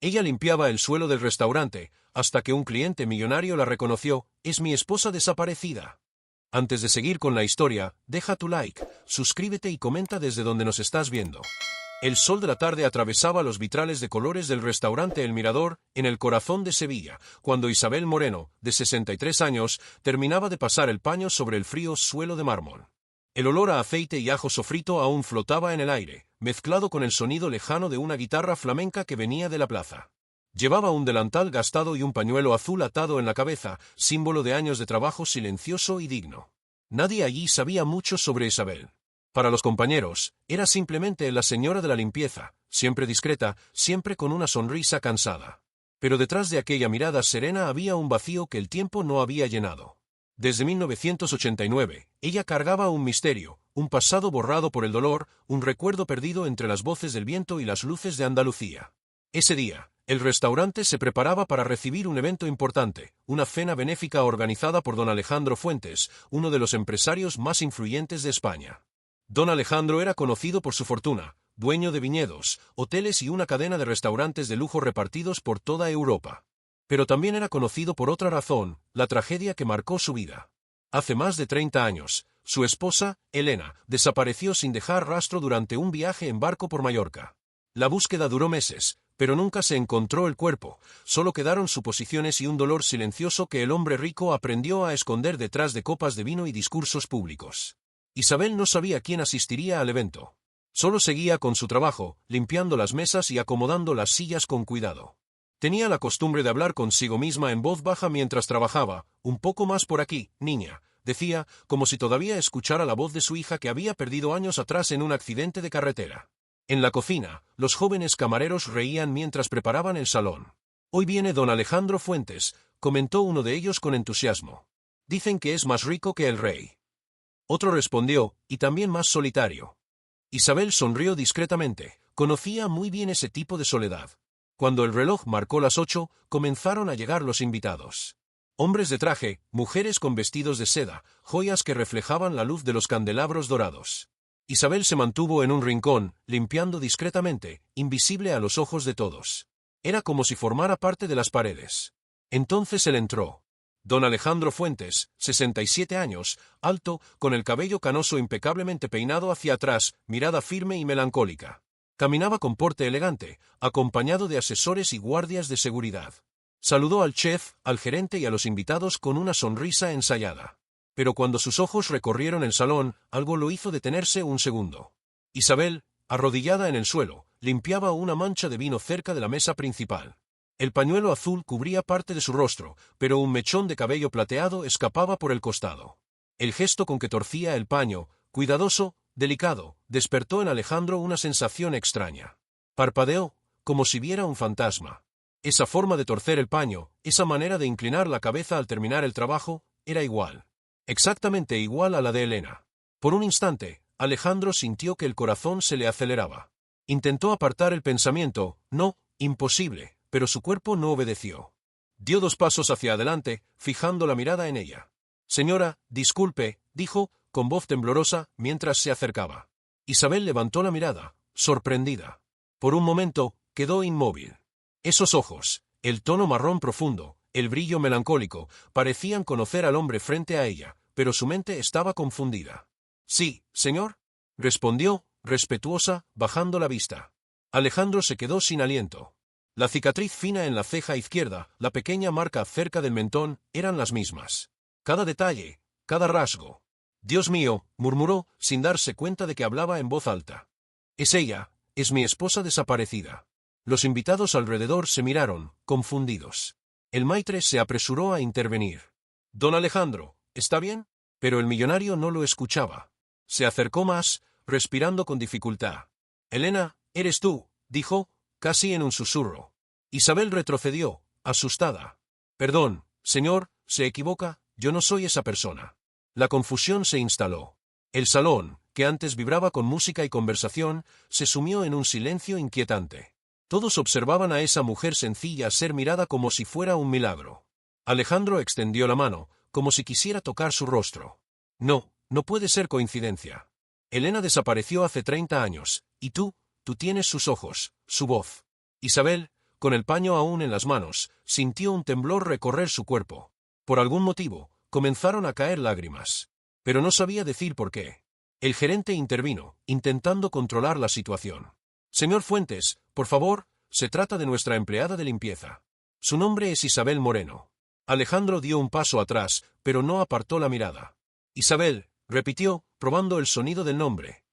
Ella limpiaba el suelo del restaurante, hasta que un cliente millonario la reconoció. Es mi esposa desaparecida. Antes de seguir con la historia, deja tu like, suscríbete y comenta desde donde nos estás viendo. El sol de la tarde atravesaba los vitrales de colores del restaurante El Mirador, en el corazón de Sevilla, cuando Isabel Moreno, de 63 años, terminaba de pasar el paño sobre el frío suelo de mármol. El olor a aceite y ajo sofrito aún flotaba en el aire, mezclado con el sonido lejano de una guitarra flamenca que venía de la plaza. Llevaba un delantal gastado y un pañuelo azul atado en la cabeza, símbolo de años de trabajo silencioso y digno. Nadie allí sabía mucho sobre Isabel. Para los compañeros, era simplemente la señora de la limpieza, siempre discreta, siempre con una sonrisa cansada. Pero detrás de aquella mirada serena había un vacío que el tiempo no había llenado. Desde 1989, ella cargaba un misterio, un pasado borrado por el dolor, un recuerdo perdido entre las voces del viento y las luces de Andalucía. Ese día, el restaurante se preparaba para recibir un evento importante, una cena benéfica organizada por don Alejandro Fuentes, uno de los empresarios más influyentes de España. Don Alejandro era conocido por su fortuna, dueño de viñedos, hoteles y una cadena de restaurantes de lujo repartidos por toda Europa. Pero también era conocido por otra razón, la tragedia que marcó su vida. Hace más de 30 años, su esposa, Elena, desapareció sin dejar rastro durante un viaje en barco por Mallorca. La búsqueda duró meses, pero nunca se encontró el cuerpo, solo quedaron suposiciones y un dolor silencioso que el hombre rico aprendió a esconder detrás de copas de vino y discursos públicos. Isabel no sabía quién asistiría al evento. Solo seguía con su trabajo, limpiando las mesas y acomodando las sillas con cuidado. Tenía la costumbre de hablar consigo misma en voz baja mientras trabajaba. Un poco más por aquí, niña, decía, como si todavía escuchara la voz de su hija que había perdido años atrás en un accidente de carretera. En la cocina, los jóvenes camareros reían mientras preparaban el salón. Hoy viene don Alejandro Fuentes, comentó uno de ellos con entusiasmo. Dicen que es más rico que el rey. Otro respondió, y también más solitario. Isabel sonrió discretamente, conocía muy bien ese tipo de soledad. Cuando el reloj marcó las 8, comenzaron a llegar los invitados. Hombres de traje, mujeres con vestidos de seda, joyas que reflejaban la luz de los candelabros dorados. Isabel se mantuvo en un rincón, limpiando discretamente, invisible a los ojos de todos. Era como si formara parte de las paredes. Entonces él entró. Don Alejandro Fuentes, 67 años, alto, con el cabello canoso impecablemente peinado hacia atrás, mirada firme y melancólica. Caminaba con porte elegante, acompañado de asesores y guardias de seguridad. Saludó al chef, al gerente y a los invitados con una sonrisa ensayada. Pero cuando sus ojos recorrieron el salón, algo lo hizo detenerse un segundo. Isabel, arrodillada en el suelo, limpiaba una mancha de vino cerca de la mesa principal. El pañuelo azul cubría parte de su rostro, pero un mechón de cabello plateado escapaba por el costado. El gesto con que torcía el paño, cuidadoso, delicado, despertó en Alejandro una sensación extraña. Parpadeó, como si viera un fantasma. Esa forma de torcer el paño, esa manera de inclinar la cabeza al terminar el trabajo, era igual. Exactamente igual a la de Elena. Por un instante, Alejandro sintió que el corazón se le aceleraba. Intentó apartar el pensamiento, no, imposible, pero su cuerpo no obedeció. Dio 2 pasos hacia adelante, fijando la mirada en ella. Señora, disculpe, dijo, con voz temblorosa, mientras se acercaba. Isabel levantó la mirada, sorprendida. Por un momento, quedó inmóvil. Esos ojos, el tono marrón profundo, el brillo melancólico, parecían conocer al hombre frente a ella, pero su mente estaba confundida. Sí, señor, respondió, respetuosa, bajando la vista. Alejandro se quedó sin aliento. La cicatriz fina en la ceja izquierda, la pequeña marca cerca del mentón, eran las mismas. Cada detalle, cada rasgo. Dios mío, murmuró, sin darse cuenta de que hablaba en voz alta. Es ella, es mi esposa desaparecida. Los invitados alrededor se miraron, confundidos. El maitre se apresuró a intervenir. Don Alejandro, ¿está bien? Pero el millonario no lo escuchaba. Se acercó más, respirando con dificultad. Elena, eres tú, dijo, casi en un susurro. Isabel retrocedió, asustada. Perdón, señor, se equivoca, yo no soy esa persona. La confusión se instaló. El salón, que antes vibraba con música y conversación, se sumió en un silencio inquietante. Todos observaban a esa mujer sencilla ser mirada como si fuera un milagro. Alejandro extendió la mano, como si quisiera tocar su rostro. No, no puede ser coincidencia. Elena desapareció hace 30 años, y tú tienes sus ojos, su voz. Isabel, con el paño aún en las manos, sintió un temblor recorrer su cuerpo. Por algún motivo, comenzaron a caer lágrimas. Pero no sabía decir por qué. El gerente intervino, intentando controlar la situación. Señor Fuentes, por favor, se trata de nuestra empleada de limpieza. Su nombre es Isabel Moreno. Alejandro dio un paso atrás, pero no apartó la mirada. Isabel, repitió, probando el sonido del nombre.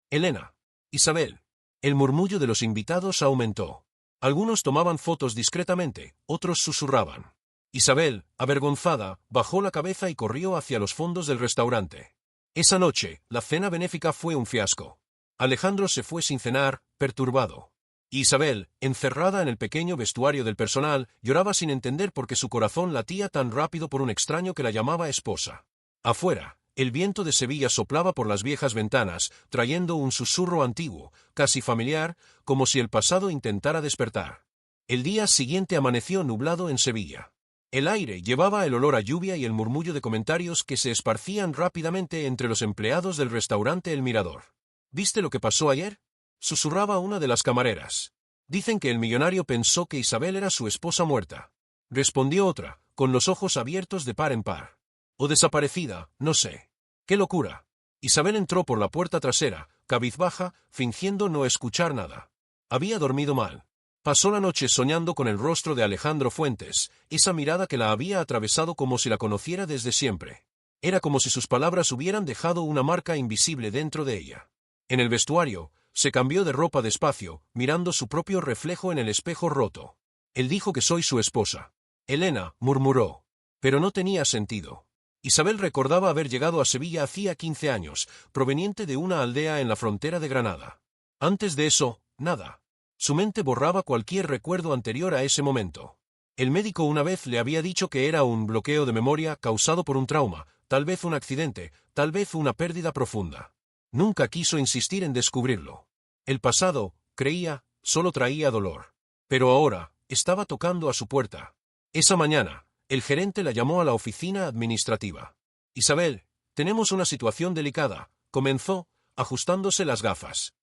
Elena. Isabel. El murmullo de los invitados aumentó. Algunos tomaban fotos discretamente, otros susurraban. Isabel, avergonzada, bajó la cabeza y corrió hacia los fondos del restaurante. Esa noche, la cena benéfica fue un fiasco. Alejandro se fue sin cenar, perturbado. Isabel, encerrada en el pequeño vestuario del personal, lloraba sin entender por qué su corazón latía tan rápido por un extraño que la llamaba esposa. Afuera, el viento de Sevilla soplaba por las viejas ventanas, trayendo un susurro antiguo, casi familiar, como si el pasado intentara despertar. El día siguiente amaneció nublado en Sevilla. El aire llevaba el olor a lluvia y el murmullo de comentarios que se esparcían rápidamente entre los empleados del restaurante El Mirador. ¿Viste lo que pasó ayer?, susurraba una de las camareras. Dicen que el millonario pensó que Isabel era su esposa muerta. Respondió otra, con los ojos abiertos de par en par. O desaparecida, no sé. ¡Qué locura! Isabel entró por la puerta trasera, cabizbaja, fingiendo no escuchar nada. Había dormido mal. Pasó la noche soñando con el rostro de Alejandro Fuentes, esa mirada que la había atravesado como si la conociera desde siempre. Era como si sus palabras hubieran dejado una marca invisible dentro de ella. En el vestuario, se cambió de ropa despacio, mirando su propio reflejo en el espejo roto. Él dijo que soy su esposa. Elena, murmuró. Pero no tenía sentido. Isabel recordaba haber llegado a Sevilla hacía 15 años, proveniente de una aldea en la frontera de Granada. Antes de eso, nada. Su mente borraba cualquier recuerdo anterior a ese momento. El médico una vez le había dicho que era un bloqueo de memoria causado por un trauma, tal vez un accidente, tal vez una pérdida profunda. Nunca quiso insistir en descubrirlo. El pasado, creía, solo traía dolor. Pero ahora, estaba tocando a su puerta. Esa mañana, el gerente la llamó a la oficina administrativa. Isabel, tenemos una situación delicada, comenzó, ajustándose las gafas.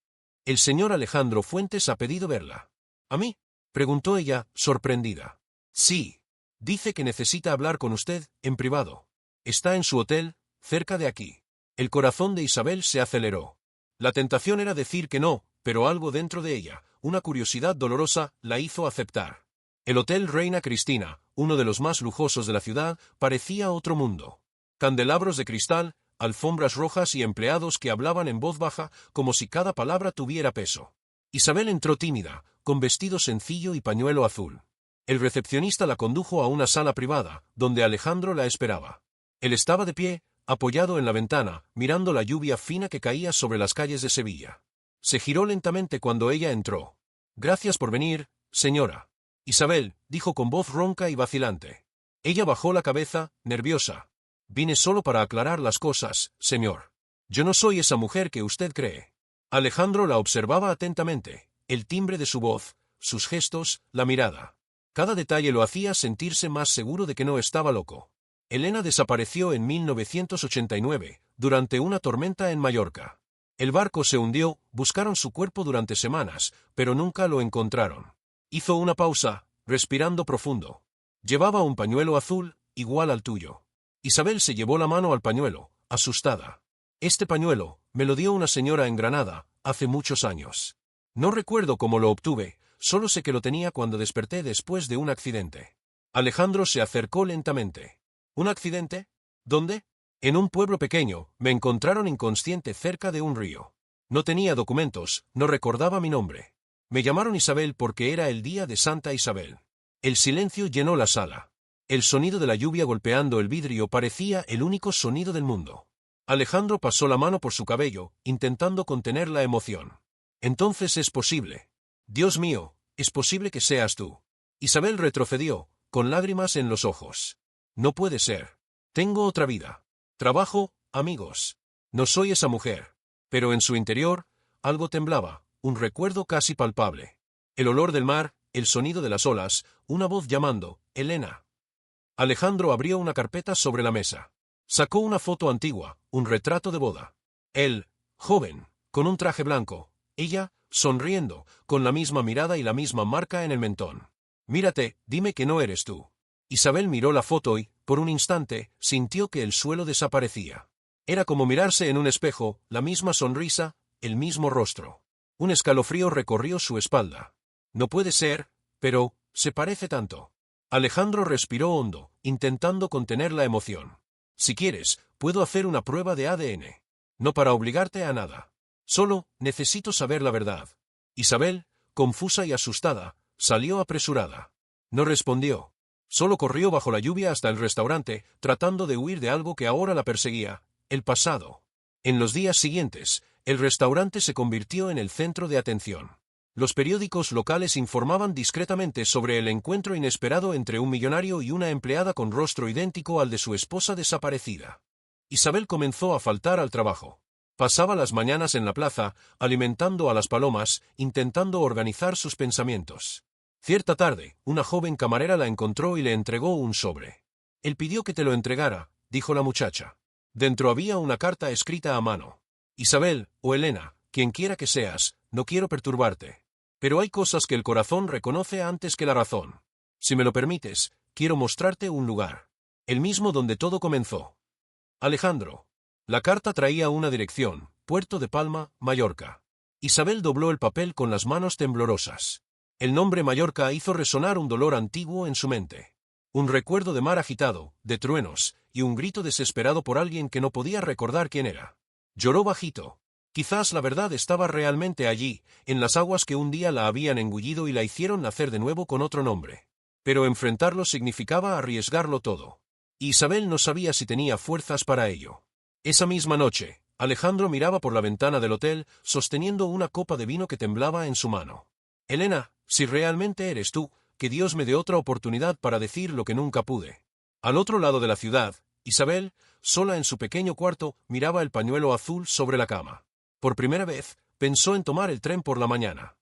El señor Alejandro Fuentes ha pedido verla. ¿A mí?, preguntó ella, sorprendida. Sí. Dice que necesita hablar con usted, en privado. Está en su hotel, cerca de aquí. El corazón de Isabel se aceleró. La tentación era decir que no, pero algo dentro de ella, una curiosidad dolorosa, la hizo aceptar. El Hotel Reina Cristina, uno de los más lujosos de la ciudad, parecía otro mundo. Candelabros de cristal, alfombras rojas y empleados que hablaban en voz baja como si cada palabra tuviera peso. Isabel entró tímida, con vestido sencillo y pañuelo azul. El recepcionista la condujo a una sala privada, donde Alejandro la esperaba. Él estaba de pie, apoyado en la ventana, mirando la lluvia fina que caía sobre las calles de Sevilla. Se giró lentamente cuando ella entró. «Gracias por venir, señora». Isabel, dijo con voz ronca y vacilante. Ella bajó la cabeza, nerviosa. «Vine solo para aclarar las cosas, señor. Yo no soy esa mujer que usted cree». Alejandro la observaba atentamente, el timbre de su voz, sus gestos, la mirada. Cada detalle lo hacía sentirse más seguro de que no estaba loco. Elena desapareció en 1989, durante una tormenta en Mallorca. El barco se hundió, buscaron su cuerpo durante semanas, pero nunca lo encontraron. Hizo una pausa, respirando profundo. Llevaba un pañuelo azul, igual al tuyo. Isabel se llevó la mano al pañuelo, asustada. Este pañuelo, me lo dio una señora en Granada, hace muchos años. No recuerdo cómo lo obtuve, solo sé que lo tenía cuando desperté después de un accidente. Alejandro se acercó lentamente. ¿Un accidente? ¿Dónde? En un pueblo pequeño, me encontraron inconsciente cerca de un río. No tenía documentos, no recordaba mi nombre. Me llamaron Isabel porque era el día de Santa Isabel. El silencio llenó la sala. El sonido de la lluvia golpeando el vidrio parecía el único sonido del mundo. Alejandro pasó la mano por su cabello, intentando contener la emoción. Entonces es posible. Dios mío, es posible que seas tú. Isabel retrocedió, con lágrimas en los ojos. No puede ser. Tengo otra vida. Trabajo, amigos. No soy esa mujer. Pero en su interior, algo temblaba, un recuerdo casi palpable. El olor del mar, el sonido de las olas, una voz llamando, Elena. Alejandro abrió una carpeta sobre la mesa. Sacó una foto antigua, un retrato de boda. Él, joven, con un traje blanco. Ella, sonriendo, con la misma mirada y la misma marca en el mentón. Mírate, dime que no eres tú. Isabel miró la foto y, por un instante, sintió que el suelo desaparecía. Era como mirarse en un espejo, la misma sonrisa, el mismo rostro. Un escalofrío recorrió su espalda. No puede ser, pero, se parece tanto. Alejandro respiró hondo, intentando contener la emoción. Si quieres, puedo hacer una prueba de ADN. No para obligarte a nada. Solo, necesito saber la verdad. Isabel, confusa y asustada, salió apresurada. No respondió. Solo corrió bajo la lluvia hasta el restaurante, tratando de huir de algo que ahora la perseguía, el pasado. En los días siguientes, el restaurante se convirtió en el centro de atención. Los periódicos locales informaban discretamente sobre el encuentro inesperado entre un millonario y una empleada con rostro idéntico al de su esposa desaparecida. Isabel comenzó a faltar al trabajo. Pasaba las mañanas en la plaza, alimentando a las palomas, intentando organizar sus pensamientos. Cierta tarde, una joven camarera la encontró y le entregó un sobre. Él pidió que te lo entregara, dijo la muchacha. Dentro había una carta escrita a mano. Isabel, o Elena, quien quiera que seas, no quiero perturbarte. Pero hay cosas que el corazón reconoce antes que la razón. Si me lo permites, quiero mostrarte un lugar. El mismo donde todo comenzó. Alejandro. La carta traía una dirección, Puerto de Palma, Mallorca. Isabel dobló el papel con las manos temblorosas. El nombre Mallorca hizo resonar un dolor antiguo en su mente. Un recuerdo de mar agitado, de truenos, y un grito desesperado por alguien que no podía recordar quién era. Lloró bajito. Quizás la verdad estaba realmente allí, en las aguas que un día la habían engullido y la hicieron nacer de nuevo con otro nombre. Pero enfrentarlo significaba arriesgarlo todo. Isabel no sabía si tenía fuerzas para ello. Esa misma noche, Alejandro miraba por la ventana del hotel, sosteniendo una copa de vino que temblaba en su mano. Elena, si realmente eres tú, que Dios me dé otra oportunidad para decir lo que nunca pude. Al otro lado de la ciudad, Isabel, sola en su pequeño cuarto, miraba el pañuelo azul sobre la cama. Por primera vez, pensó en tomar el tren por la mañana.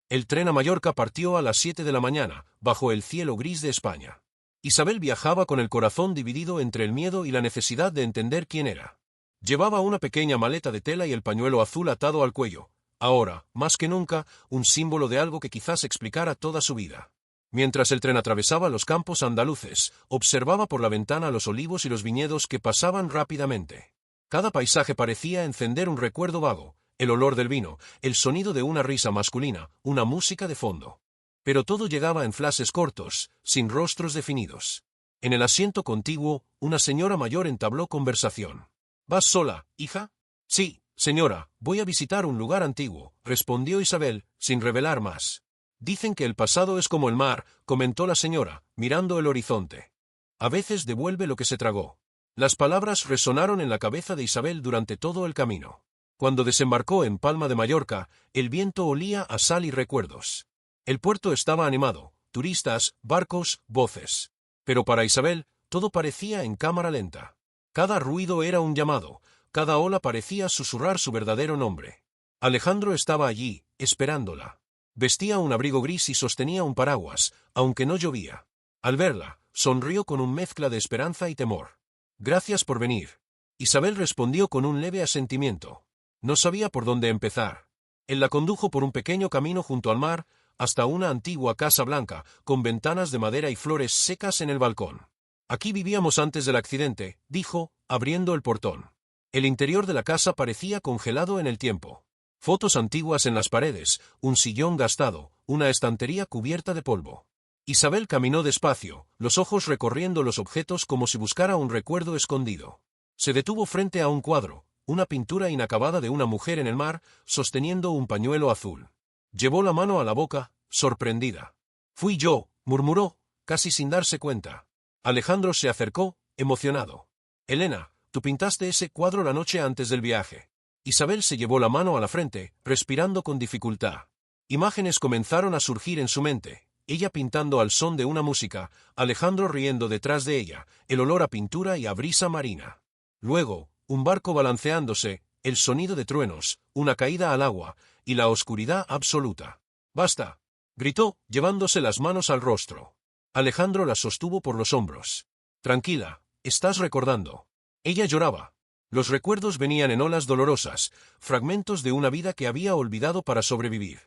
El tren a Mallorca partió a las 7 de la mañana, bajo el cielo gris de España. Isabel viajaba con el corazón dividido entre el miedo y la necesidad de entender quién era. Llevaba una pequeña maleta de tela y el pañuelo azul atado al cuello. Ahora, más que nunca, un símbolo de algo que quizás explicara toda su vida. Mientras el tren atravesaba los campos andaluces, observaba por la ventana los olivos y los viñedos que pasaban rápidamente. Cada paisaje parecía encender un recuerdo vago, el olor del vino, el sonido de una risa masculina, una música de fondo. Pero todo llegaba en flashes cortos, sin rostros definidos. En el asiento contiguo, una señora mayor entabló conversación. ¿Vas sola, hija? Sí, señora, voy a visitar un lugar antiguo, respondió Isabel, sin revelar más. Dicen que el pasado es como el mar, comentó la señora, mirando el horizonte. A veces devuelve lo que se tragó. Las palabras resonaron en la cabeza de Isabel durante todo el camino. Cuando desembarcó en Palma de Mallorca, el viento olía a sal y recuerdos. El puerto estaba animado, turistas, barcos, voces. Pero para Isabel, todo parecía en cámara lenta. Cada ruido era un llamado, cada ola parecía susurrar su verdadero nombre. Alejandro estaba allí, esperándola. Vestía un abrigo gris y sostenía un paraguas, aunque no llovía. Al verla, sonrió con una mezcla de esperanza y temor. Gracias por venir. Isabel respondió con un leve asentimiento. No sabía por dónde empezar. Él la condujo por un pequeño camino junto al mar, hasta una antigua casa blanca, con ventanas de madera y flores secas en el balcón. Aquí vivíamos antes del accidente, dijo, abriendo el portón. El interior de la casa parecía congelado en el tiempo. Fotos antiguas en las paredes, un sillón gastado, una estantería cubierta de polvo. Isabel caminó despacio, los ojos recorriendo los objetos como si buscara un recuerdo escondido. Se detuvo frente a un cuadro, una pintura inacabada de una mujer en el mar, sosteniendo un pañuelo azul. Llevó la mano a la boca, sorprendida. Fui yo, murmuró, casi sin darse cuenta. Alejandro se acercó, emocionado. Elena, tú pintaste ese cuadro la noche antes del viaje. Isabel se llevó la mano a la frente, respirando con dificultad. Imágenes comenzaron a surgir en su mente, ella pintando al son de una música, Alejandro riendo detrás de ella, el olor a pintura y a brisa marina. Luego, un barco balanceándose, el sonido de truenos, una caída al agua, y la oscuridad absoluta. ¡Basta!, gritó, llevándose las manos al rostro. Alejandro la sostuvo por los hombros. Tranquila, estás recordando. Ella lloraba. Los recuerdos venían en olas dolorosas, fragmentos de una vida que había olvidado para sobrevivir.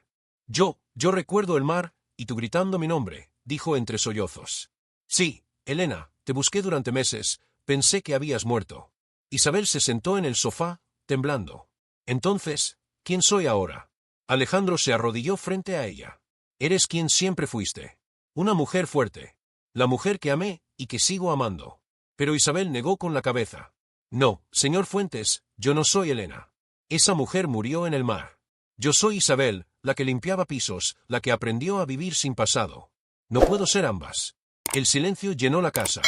Yo recuerdo el mar, y tú gritando mi nombre, dijo entre sollozos. Sí, Elena, te busqué durante meses, pensé que habías muerto. Isabel se sentó en el sofá, temblando. Entonces, ¿quién soy ahora? Alejandro se arrodilló frente a ella. Eres quien siempre fuiste. Una mujer fuerte. La mujer que amé y que sigo amando. Pero Isabel negó con la cabeza. No, señor Fuentes, yo no soy Elena. Esa mujer murió en el mar. Yo soy Isabel, la que limpiaba pisos, la que aprendió a vivir sin pasado. No puedo ser ambas. El silencio llenó la casa.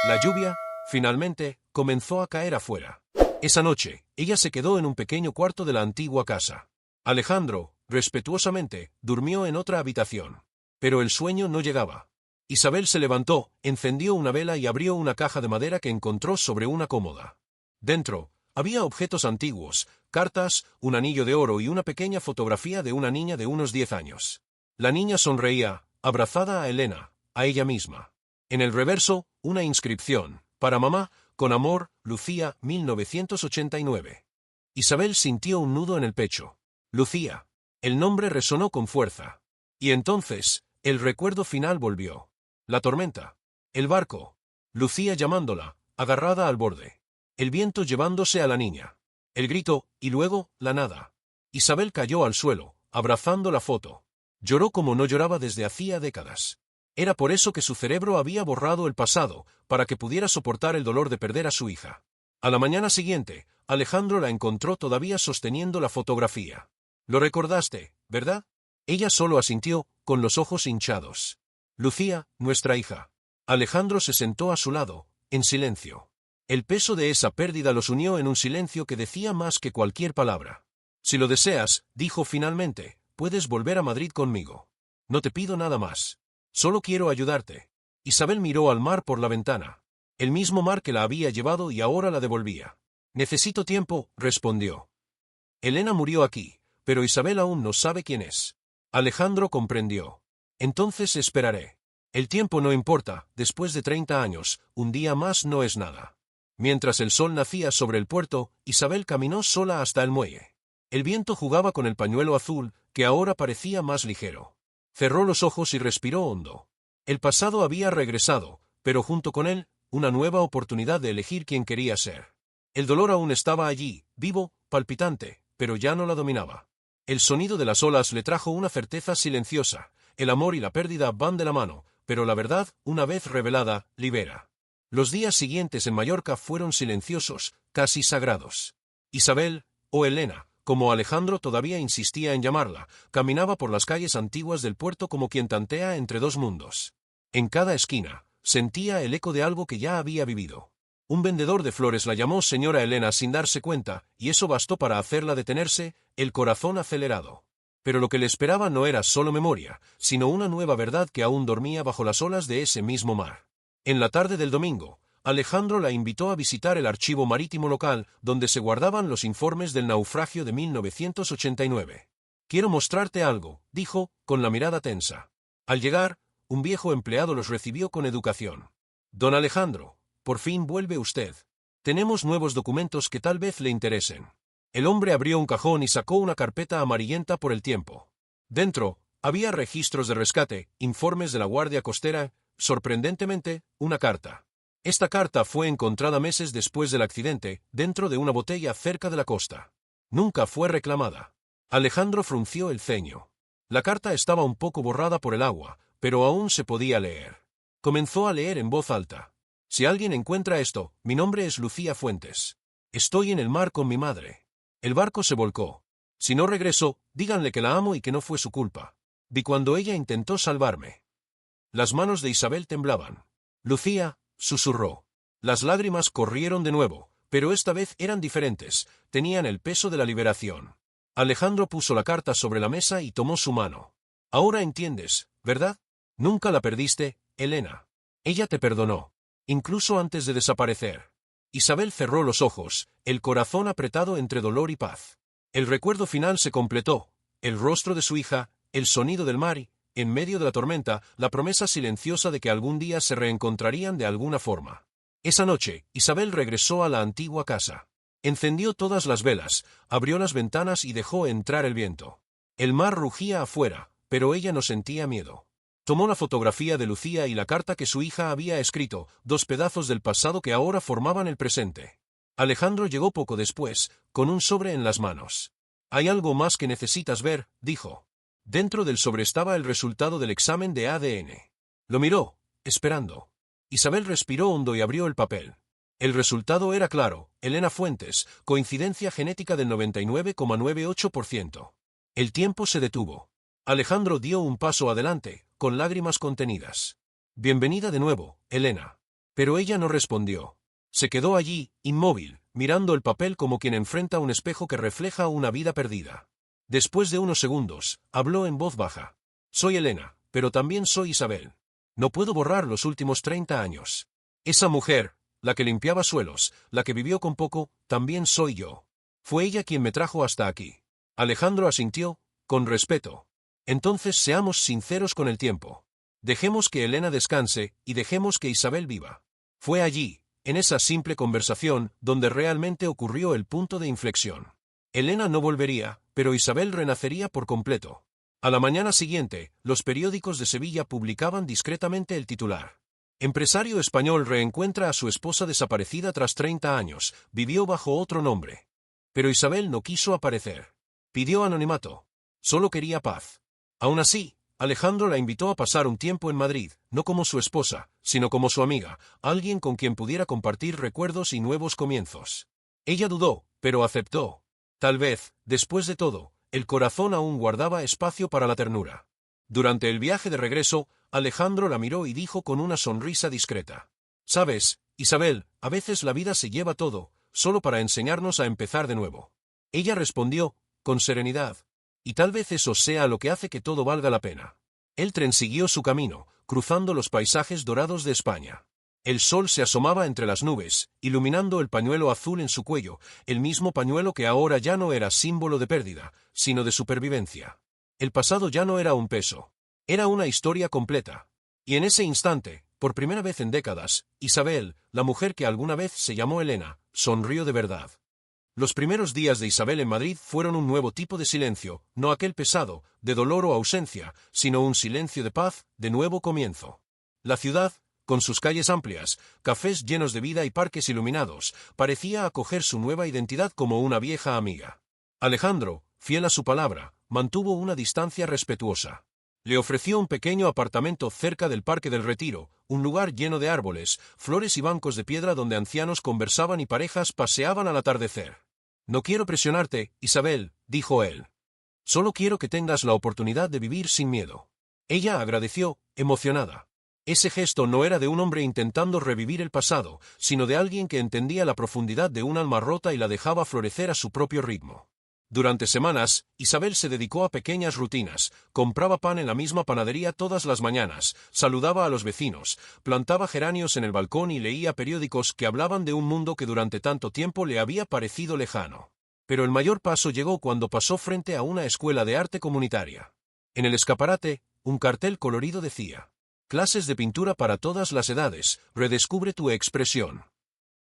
La lluvia, finalmente, comenzó a caer afuera. Esa noche, ella se quedó en un pequeño cuarto de la antigua casa. Alejandro, respetuosamente, durmió en otra habitación. Pero el sueño no llegaba. Isabel se levantó, encendió una vela y abrió una caja de madera que encontró sobre una cómoda. Dentro, había objetos antiguos, cartas, un anillo de oro y una pequeña fotografía de una niña de unos 10 años. La niña sonreía, abrazada a Elena, a ella misma. En el reverso, una inscripción, para mamá, con amor, Lucía, 1989. Isabel sintió un nudo en el pecho. Lucía. El nombre resonó con fuerza. Y entonces, el recuerdo final volvió. La tormenta. El barco. Lucía llamándola, agarrada al borde. El viento llevándose a la niña. El grito, y luego, la nada. Isabel cayó al suelo, abrazando la foto. Lloró como no lloraba desde hacía décadas. Era por eso que su cerebro había borrado el pasado, para que pudiera soportar el dolor de perder a su hija. A la mañana siguiente, Alejandro la encontró todavía sosteniendo la fotografía. Lo recordaste, ¿verdad? Ella solo asintió, con los ojos hinchados. Lucía, nuestra hija. Alejandro se sentó a su lado, en silencio. El peso de esa pérdida los unió en un silencio que decía más que cualquier palabra. Si lo deseas, dijo finalmente, puedes volver a Madrid conmigo. No te pido nada más. Solo quiero ayudarte. Isabel miró al mar por la ventana. El mismo mar que la había llevado y ahora la devolvía. Necesito tiempo, respondió. Elena murió aquí, pero Isabel aún no sabe quién es. Alejandro comprendió. Entonces esperaré. El tiempo no importa, después de 30 años, un día más no es nada. Mientras el sol nacía sobre el puerto, Isabel caminó sola hasta el muelle. El viento jugaba con el pañuelo azul, que ahora parecía más ligero. Cerró los ojos y respiró hondo. El pasado había regresado, pero junto con él, una nueva oportunidad de elegir quién quería ser. El dolor aún estaba allí, vivo, palpitante, pero ya no la dominaba. El sonido de las olas le trajo una certeza silenciosa. El amor y la pérdida van de la mano, pero la verdad, una vez revelada, libera. Los días siguientes en Mallorca fueron silenciosos, casi sagrados. Isabel, o Elena, como Alejandro todavía insistía en llamarla, caminaba por las calles antiguas del puerto como quien tantea entre dos mundos. En cada esquina, sentía el eco de algo que ya había vivido. Un vendedor de flores la llamó señora Elena sin darse cuenta, y eso bastó para hacerla detenerse, el corazón acelerado. Pero lo que le esperaba no era solo memoria, sino una nueva verdad que aún dormía bajo las olas de ese mismo mar. En la tarde del domingo, Alejandro la invitó a visitar el archivo marítimo local, donde se guardaban los informes del naufragio de 1989. Quiero mostrarte algo, dijo, con la mirada tensa. Al llegar, un viejo empleado los recibió con educación. Don Alejandro, por fin vuelve usted. Tenemos nuevos documentos que tal vez le interesen. El hombre abrió un cajón y sacó una carpeta amarillenta por el tiempo. Dentro, había registros de rescate, informes de la Guardia Costera, sorprendentemente, una carta. Esta carta fue encontrada meses después del accidente, dentro de una botella cerca de la costa. Nunca fue reclamada. Alejandro frunció el ceño. La carta estaba un poco borrada por el agua, pero aún se podía leer. Comenzó a leer en voz alta. Si alguien encuentra esto, mi nombre es Lucía Fuentes. Estoy en el mar con mi madre. El barco se volcó. Si no regreso, díganle que la amo y que no fue su culpa. Vi cuando ella intentó salvarme. Las manos de Isabel temblaban. Lucía, susurró. Las lágrimas corrieron de nuevo, pero esta vez eran diferentes, tenían el peso de la liberación. Alejandro puso la carta sobre la mesa y tomó su mano. Ahora entiendes, ¿verdad? Nunca la perdiste, Elena. Ella te perdonó, incluso antes de desaparecer. Isabel cerró los ojos, el corazón apretado entre dolor y paz. El recuerdo final se completó, el rostro de su hija, el sonido del mar y, en medio de la tormenta, la promesa silenciosa de que algún día se reencontrarían de alguna forma. Esa noche, Isabel regresó a la antigua casa. Encendió todas las velas, abrió las ventanas y dejó entrar el viento. El mar rugía afuera, pero ella no sentía miedo. Tomó la fotografía de Lucía y la carta que su hija había escrito, dos pedazos del pasado que ahora formaban el presente. Alejandro llegó poco después, con un sobre en las manos. «Hay algo más que necesitas ver», dijo. Dentro del sobre estaba el resultado del examen de ADN. Lo miró, esperando. Isabel respiró hondo y abrió el papel. El resultado era claro: Elena Fuentes, coincidencia genética del 99,98%. El tiempo se detuvo. Alejandro dio un paso adelante, con lágrimas contenidas. «Bienvenida de nuevo, Elena». Pero ella no respondió. Se quedó allí, inmóvil, mirando el papel como quien enfrenta un espejo que refleja una vida perdida. Después de unos segundos, habló en voz baja. «Soy Elena, pero también soy Isabel. No puedo borrar los últimos 30 años. Esa mujer, la que limpiaba suelos, la que vivió con poco, también soy yo. Fue ella quien me trajo hasta aquí». Alejandro asintió, con respeto. «Entonces seamos sinceros con el tiempo. Dejemos que Elena descanse, y dejemos que Isabel viva». Fue allí, en esa simple conversación, donde realmente ocurrió el punto de inflexión. Elena no volvería, pero Isabel renacería por completo. A la mañana siguiente, los periódicos de Sevilla publicaban discretamente el titular: «Empresario español reencuentra a su esposa desaparecida tras 30 años, vivió bajo otro nombre». Pero Isabel no quiso aparecer. Pidió anonimato. Solo quería paz. Aún así, Alejandro la invitó a pasar un tiempo en Madrid, no como su esposa, sino como su amiga, alguien con quien pudiera compartir recuerdos y nuevos comienzos. Ella dudó, pero aceptó. Tal vez, después de todo, el corazón aún guardaba espacio para la ternura. Durante el viaje de regreso, Alejandro la miró y dijo con una sonrisa discreta: «Sabes, Isabel, a veces la vida se lleva todo, solo para enseñarnos a empezar de nuevo». Ella respondió, con serenidad: «Y tal vez eso sea lo que hace que todo valga la pena». El tren siguió su camino, cruzando los paisajes dorados de España. El sol se asomaba entre las nubes, iluminando el pañuelo azul en su cuello, el mismo pañuelo que ahora ya no era símbolo de pérdida, sino de supervivencia. El pasado ya no era un peso. Era una historia completa. Y en ese instante, por primera vez en décadas, Isabel, la mujer que alguna vez se llamó Elena, sonrió de verdad. Los primeros días de Isabel en Madrid fueron un nuevo tipo de silencio, no aquel pesado, de dolor o ausencia, sino un silencio de paz, de nuevo comienzo. La ciudad, con sus calles amplias, cafés llenos de vida y parques iluminados, parecía acoger su nueva identidad como una vieja amiga. Alejandro, fiel a su palabra, mantuvo una distancia respetuosa. Le ofreció un pequeño apartamento cerca del Parque del Retiro, un lugar lleno de árboles, flores y bancos de piedra donde ancianos conversaban y parejas paseaban al atardecer. «No quiero presionarte, Isabel», dijo él. «Solo quiero que tengas la oportunidad de vivir sin miedo». Ella agradeció, emocionada. Ese gesto no era de un hombre intentando revivir el pasado, sino de alguien que entendía la profundidad de un alma rota y la dejaba florecer a su propio ritmo. Durante semanas, Isabel se dedicó a pequeñas rutinas, compraba pan en la misma panadería todas las mañanas, saludaba a los vecinos, plantaba geranios en el balcón y leía periódicos que hablaban de un mundo que durante tanto tiempo le había parecido lejano. Pero el mayor paso llegó cuando pasó frente a una escuela de arte comunitaria. En el escaparate, un cartel colorido decía: «Clases de pintura para todas las edades, redescubre tu expresión».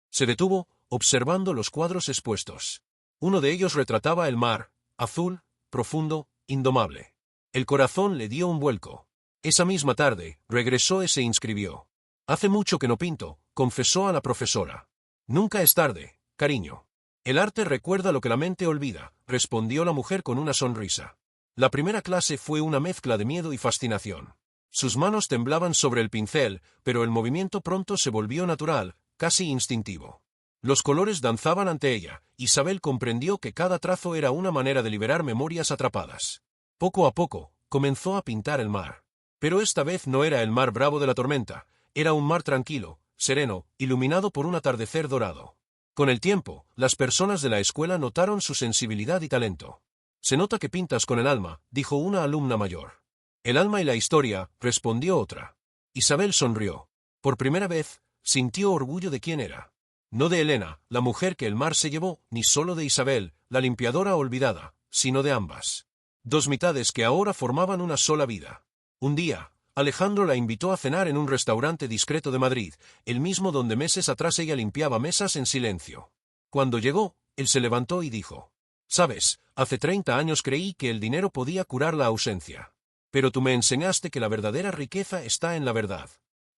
Se detuvo, observando los cuadros expuestos. Uno de ellos retrataba el mar, azul, profundo, indomable. El corazón le dio un vuelco. Esa misma tarde, regresó y se inscribió. «Hace mucho que no pinto», confesó a la profesora. «Nunca es tarde, cariño». «El arte recuerda lo que la mente olvida», respondió la mujer con una sonrisa. La primera clase fue una mezcla de miedo y fascinación. Sus manos temblaban sobre el pincel, pero el movimiento pronto se volvió natural, casi instintivo. Los colores danzaban ante ella. Isabel comprendió que cada trazo era una manera de liberar memorias atrapadas. Poco a poco, comenzó a pintar el mar. Pero esta vez no era el mar bravo de la tormenta, era un mar tranquilo, sereno, iluminado por un atardecer dorado. Con el tiempo, las personas de la escuela notaron su sensibilidad y talento. «Se nota que pintas con el alma», dijo una alumna mayor. «El alma y la historia», respondió otra. Isabel sonrió. Por primera vez, sintió orgullo de quién era. No de Elena, la mujer que el mar se llevó, ni solo de Isabel, la limpiadora olvidada, sino de ambas. Dos mitades que ahora formaban una sola vida. Un día, Alejandro la invitó a cenar en un restaurante discreto de Madrid, el mismo donde meses atrás ella limpiaba mesas en silencio. Cuando llegó, Él se levantó y dijo: «Sabes, hace 30 años creí que el dinero podía curar la ausencia. Pero tú me enseñaste que la verdadera riqueza está en la verdad».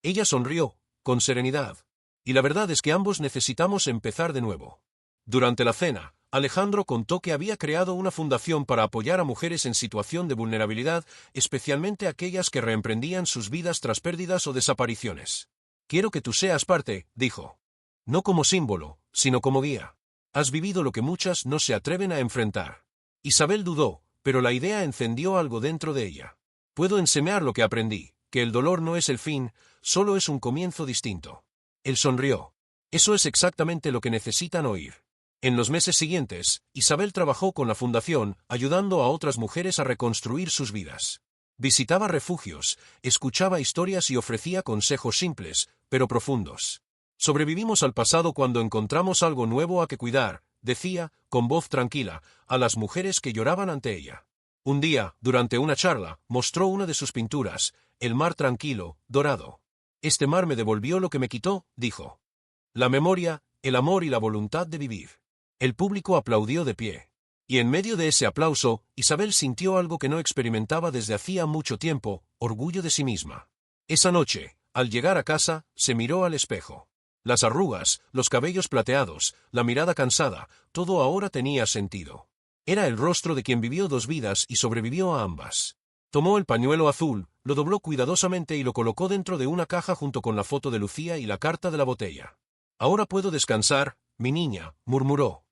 Ella sonrió, con serenidad. Y la verdad es que ambos necesitamos empezar de nuevo. Durante la cena, Alejandro contó que había creado una fundación para apoyar a mujeres en situación de vulnerabilidad, especialmente aquellas que reemprendían sus vidas tras pérdidas o desapariciones. «Quiero que tú seas parte», dijo. «No como símbolo, sino como guía. Has vivido lo que muchas no se atreven a enfrentar». Isabel dudó, pero la idea encendió algo dentro de ella. «Puedo enseñar lo que aprendí, que el dolor no es el fin, solo es un comienzo distinto». Él sonrió. «Eso es exactamente lo que necesitan oír». En los meses siguientes, Isabel trabajó con la fundación, ayudando a otras mujeres a reconstruir sus vidas. Visitaba refugios, escuchaba historias y ofrecía consejos simples, pero profundos. «Sobrevivimos al pasado cuando encontramos algo nuevo a que cuidar», decía, con voz tranquila, a las mujeres que lloraban ante ella. Un día, durante una charla, mostró una de sus pinturas, el mar tranquilo, dorado. «Este mar me devolvió lo que me quitó», dijo. «La memoria, el amor y la voluntad de vivir». El público aplaudió de pie. Y en medio de ese aplauso, Isabel sintió algo que no experimentaba desde hacía mucho tiempo: orgullo de sí misma. Esa noche, al llegar a casa, se miró al espejo. Las arrugas, los cabellos plateados, la mirada cansada, todo ahora tenía sentido. Era el rostro de quien vivió 2 vidas y sobrevivió a ambas. Tomó el pañuelo azul, lo dobló cuidadosamente y lo colocó dentro de una caja junto con la foto de Lucía y la carta de la botella. «Ahora puedo descansar, mi niña», murmuró.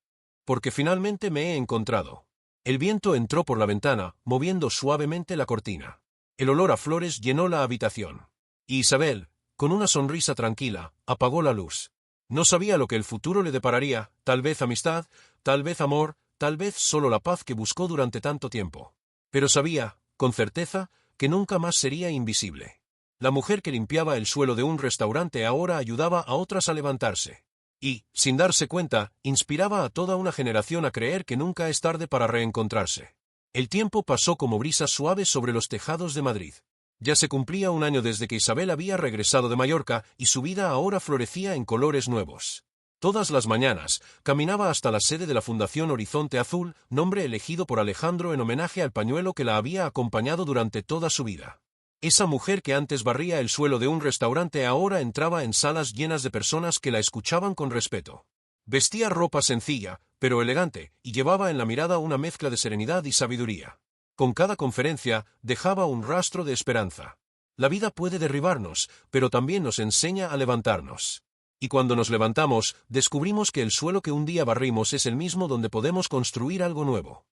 «Porque finalmente me he encontrado». El viento entró por la ventana, moviendo suavemente la cortina. El olor a flores llenó la habitación. Y Isabel, con una sonrisa tranquila, apagó la luz. No sabía lo que el futuro le depararía, tal vez amistad, tal vez amor, tal vez solo la paz que buscó durante tanto tiempo. Pero sabía, con certeza, que nunca más sería invisible. La mujer que limpiaba el suelo de un restaurante ahora ayudaba a otras a levantarse. Y, sin darse cuenta, inspiraba a toda una generación a creer que nunca es tarde para reencontrarse. El tiempo pasó como brisas suaves sobre los tejados de Madrid. Ya se cumplía 1 año desde que Isabel había regresado de Mallorca y su vida ahora florecía en colores nuevos. Todas las mañanas, caminaba hasta la sede de la Fundación Horizonte Azul, nombre elegido por Alejandro en homenaje al pañuelo que la había acompañado durante toda su vida. Esa mujer que antes barría el suelo de un restaurante ahora entraba en salas llenas de personas que la escuchaban con respeto. Vestía ropa sencilla, pero elegante, y llevaba en la mirada una mezcla de serenidad y sabiduría. Con cada conferencia, dejaba un rastro de esperanza. La vida puede derribarnos, pero también nos enseña a levantarnos. Y cuando nos levantamos, descubrimos que el suelo que un día barrimos es el mismo donde podemos construir algo nuevo.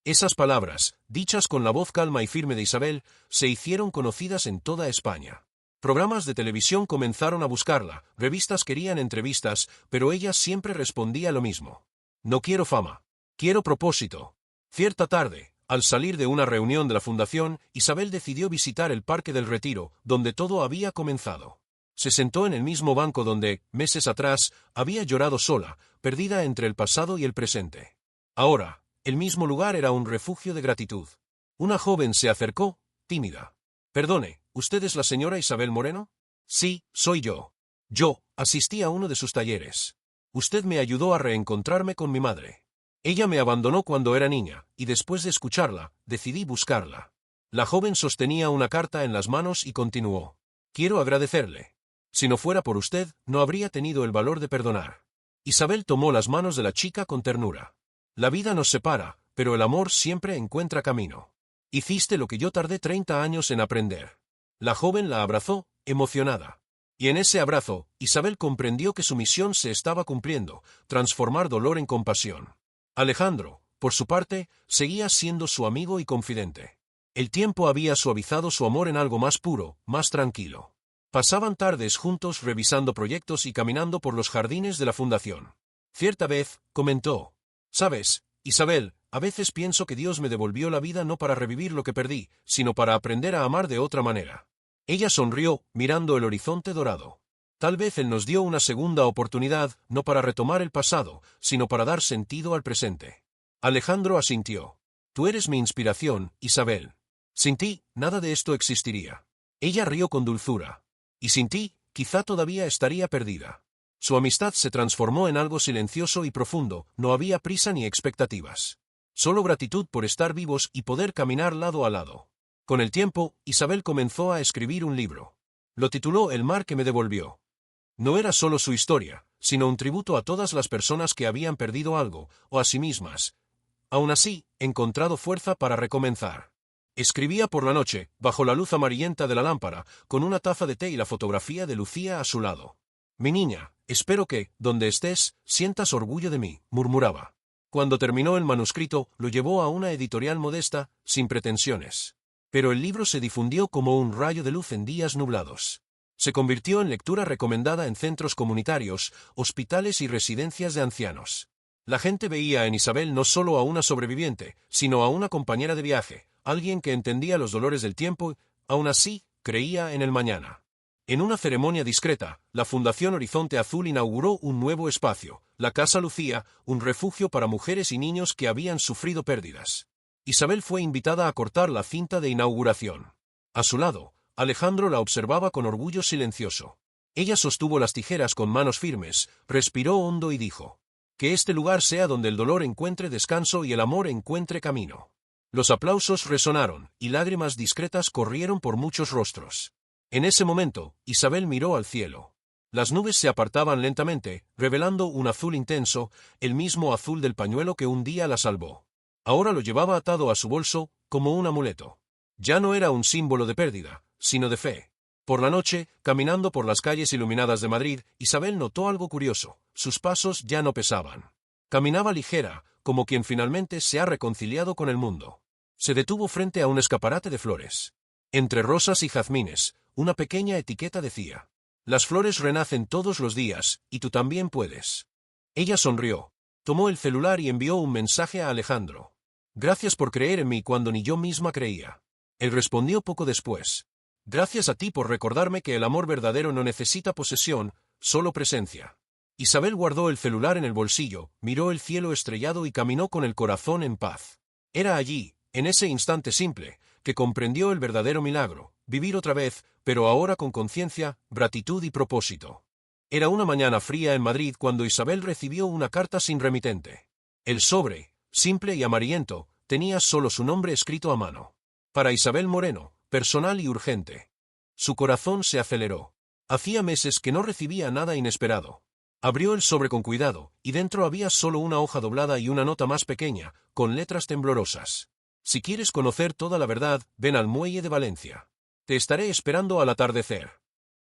Esas palabras, dichas con la voz calma y firme de Isabel, se hicieron conocidas en toda España. Programas de televisión comenzaron a buscarla, revistas querían entrevistas, pero ella siempre respondía lo mismo. «No quiero fama. Quiero propósito». Cierta tarde, al salir de una reunión de la fundación, Isabel decidió visitar el Parque del Retiro, donde todo había comenzado. Se sentó en el mismo banco donde, meses atrás, había llorado sola, perdida entre el pasado y el presente. Ahora, el mismo lugar era un refugio de gratitud. Una joven se acercó, tímida. «Perdone, ¿usted es la señora Isabel Moreno?» «Sí, soy yo. Yo asistí a uno de sus talleres. Usted me ayudó a reencontrarme con mi madre. Ella me abandonó cuando era niña, y después de escucharla, decidí buscarla». La joven sostenía una carta en las manos y continuó. «Quiero agradecerle. Si no fuera por usted, no habría tenido el valor de perdonar». Isabel tomó las manos de la chica con ternura. «La vida nos separa, pero el amor siempre encuentra camino. Hiciste lo que yo tardé 30 años en aprender». La joven la abrazó, emocionada. Y en ese abrazo, Isabel comprendió que su misión se estaba cumpliendo, transformar dolor en compasión. Alejandro, por su parte, seguía siendo su amigo y confidente. El tiempo había suavizado su amor en algo más puro, más tranquilo. Pasaban tardes juntos revisando proyectos y caminando por los jardines de la fundación. Cierta vez, comentó: «Sabes, Isabel, a veces pienso que Dios me devolvió la vida no para revivir lo que perdí, sino para aprender a amar de otra manera». Ella sonrió, mirando el horizonte dorado. Tal vez Él nos dio una segunda oportunidad, no para retomar el pasado, sino para dar sentido al presente. Alejandro asintió. «Tú eres mi inspiración, Isabel. Sin ti, nada de esto existiría». Ella rió con dulzura. «Y sin ti, quizá todavía estaría perdida». Su amistad se transformó en algo silencioso y profundo, no había prisa ni expectativas. Solo gratitud por estar vivos y poder caminar lado a lado. Con el tiempo, Isabel comenzó a escribir un libro. Lo tituló El mar que me devolvió. No era solo su historia, sino un tributo a todas las personas que habían perdido algo, o a sí mismas. Aún así, encontrado fuerza para recomenzar. Escribía por la noche, bajo la luz amarillenta de la lámpara, con una taza de té y la fotografía de Lucía a su lado. Mi niña, espero que, donde estés, sientas orgullo de mí, murmuraba. Cuando terminó el manuscrito, lo llevó a una editorial modesta, sin pretensiones. Pero el libro se difundió como un rayo de luz en días nublados. Se convirtió en lectura recomendada en centros comunitarios, hospitales y residencias de ancianos. La gente veía en Isabel no solo a una sobreviviente, sino a una compañera de viaje, alguien que entendía los dolores del tiempo, aún así, creía en el mañana. En una ceremonia discreta, la Fundación Horizonte Azul inauguró un nuevo espacio, la Casa Lucía, un refugio para mujeres y niños que habían sufrido pérdidas. Isabel fue invitada a cortar la cinta de inauguración. A su lado, Alejandro la observaba con orgullo silencioso. Ella sostuvo las tijeras con manos firmes, respiró hondo y dijo: que este lugar sea donde el dolor encuentre descanso y el amor encuentre camino. Los aplausos resonaron, y lágrimas discretas corrieron por muchos rostros. En ese momento, Isabel miró al cielo. Las nubes se apartaban lentamente, revelando un azul intenso, el mismo azul del pañuelo que un día la salvó. Ahora lo llevaba atado a su bolso, como un amuleto. Ya no era un símbolo de pérdida, sino de fe. Por la noche, caminando por las calles iluminadas de Madrid, Isabel notó algo curioso: sus pasos ya no pesaban. Caminaba ligera, como quien finalmente se ha reconciliado con el mundo. Se detuvo frente a un escaparate de flores. Entre rosas y jazmines, una pequeña etiqueta decía: las flores renacen todos los días, y tú también puedes. Ella sonrió, tomó el celular y envió un mensaje a Alejandro. Gracias por creer en mí cuando ni yo misma creía. Él respondió poco después: gracias a ti por recordarme que el amor verdadero no necesita posesión, solo presencia. Isabel guardó el celular en el bolsillo, miró el cielo estrellado y caminó con el corazón en paz. Era allí, en ese instante simple, que comprendió el verdadero milagro: vivir otra vez, pero ahora con conciencia, gratitud y propósito. Era una mañana fría en Madrid cuando Isabel recibió una carta sin remitente. El sobre, simple y amarillento, tenía solo su nombre escrito a mano. Para Isabel Moreno, personal y urgente. Su corazón se aceleró. Hacía meses que no recibía nada inesperado. Abrió el sobre con cuidado, y dentro había solo una hoja doblada y una nota más pequeña, con letras temblorosas. Si quieres conocer toda la verdad, ven al muelle de Valencia. Te estaré esperando al atardecer.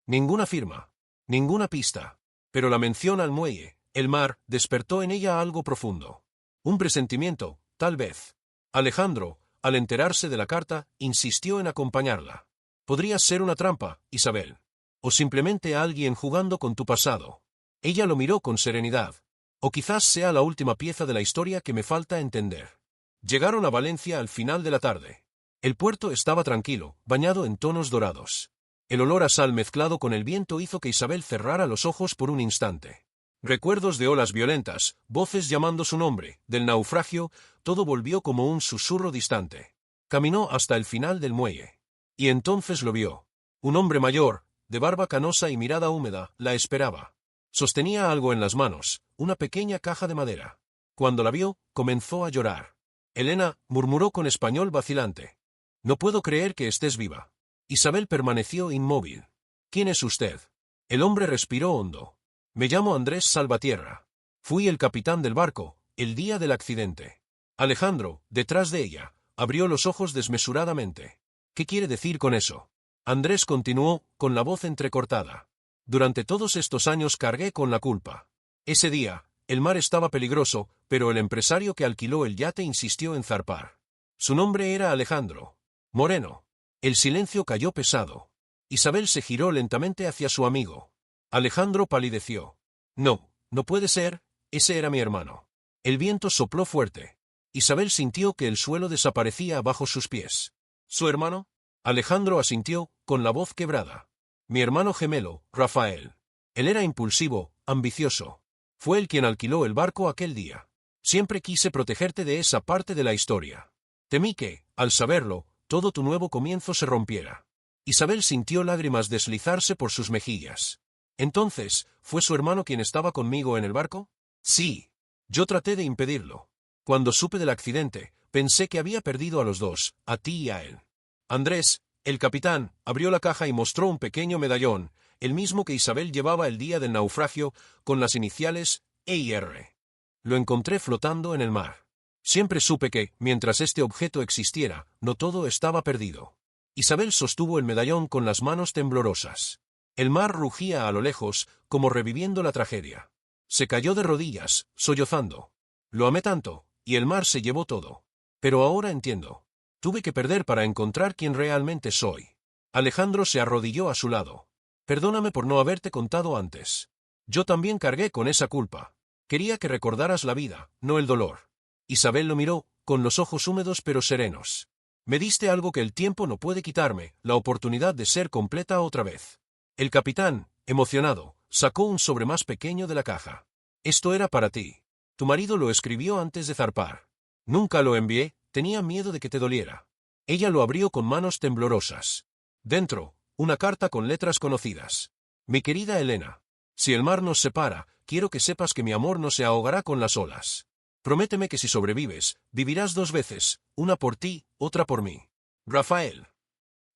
Ninguna firma. Ninguna pista. Pero la mención al muelle, el mar, despertó en ella algo profundo. Un presentimiento, tal vez. Alejandro, al enterarse de la carta, insistió en acompañarla. Podrías ser una trampa, Isabel. O simplemente alguien jugando con tu pasado. Ella lo miró con serenidad. O quizás sea la última pieza de la historia que me falta entender. Llegaron a Valencia al final de la tarde. El puerto estaba tranquilo, bañado en tonos dorados. El olor a sal mezclado con el viento hizo que Isabel cerrara los ojos por un instante. Recuerdos de olas violentas, voces llamando su nombre, del naufragio, todo volvió como un susurro distante. Caminó hasta el final del muelle. Y entonces lo vio. Un hombre mayor, de barba canosa y mirada húmeda, la esperaba. Sostenía algo en las manos, una pequeña caja de madera. Cuando la vio, comenzó a llorar. Elena, murmuró con español vacilante. No puedo creer que estés viva. Isabel permaneció inmóvil. ¿Quién es usted? El hombre respiró hondo. Me llamo Andrés Salvatierra. Fui el capitán del barco, el día del accidente. Alejandro, detrás de ella, abrió los ojos desmesuradamente. ¿Qué quiere decir con eso? Andrés continuó, con la voz entrecortada. Durante todos estos años cargué con la culpa. Ese día, el mar estaba peligroso, pero el empresario que alquiló el yate insistió en zarpar. Su nombre era Alejandro Moreno. El silencio cayó pesado. Isabel se giró lentamente hacia su amigo. Alejandro palideció. No, no puede ser, ese era mi hermano. El viento sopló fuerte. Isabel sintió que el suelo desaparecía bajo sus pies. ¿Su hermano? Alejandro asintió, con la voz quebrada. Mi hermano gemelo, Rafael. Él era impulsivo, ambicioso. Fue él quien alquiló el barco aquel día. Siempre quise protegerte de esa parte de la historia. Temí que, al saberlo, todo tu nuevo comienzo se rompiera. Isabel sintió lágrimas deslizarse por sus mejillas. Entonces, ¿fue su hermano quien estaba conmigo en el barco? Sí. Yo traté de impedirlo. Cuando supe del accidente, pensé que había perdido a los dos, a ti y a él. Andrés, el capitán, abrió la caja y mostró un pequeño medallón, el mismo que Isabel llevaba el día del naufragio, con las iniciales EIR. Lo encontré flotando en el mar. Siempre supe que, mientras este objeto existiera, no todo estaba perdido. Isabel sostuvo el medallón con las manos temblorosas. El mar rugía a lo lejos, como reviviendo la tragedia. Se cayó de rodillas, sollozando. Lo amé tanto, y el mar se llevó todo. Pero ahora entiendo. Tuve que perder para encontrar quién realmente soy. Alejandro se arrodilló a su lado. Perdóname por no haberte contado antes. Yo también cargué con esa culpa. Quería que recordaras la vida, no el dolor. Isabel lo miró, con los ojos húmedos pero serenos. Me diste algo que el tiempo no puede quitarme, la oportunidad de ser completa otra vez. El capitán, emocionado, sacó un sobre más pequeño de la caja. Esto era para ti. Tu marido lo escribió antes de zarpar. Nunca lo envié, tenía miedo de que te doliera. Ella lo abrió con manos temblorosas. Dentro, una carta con letras conocidas. Mi querida Elena, si el mar nos separa, quiero que sepas que mi amor no se ahogará con las olas. Prométeme que si sobrevives, vivirás 2 veces, una por ti, otra por mí. Rafael.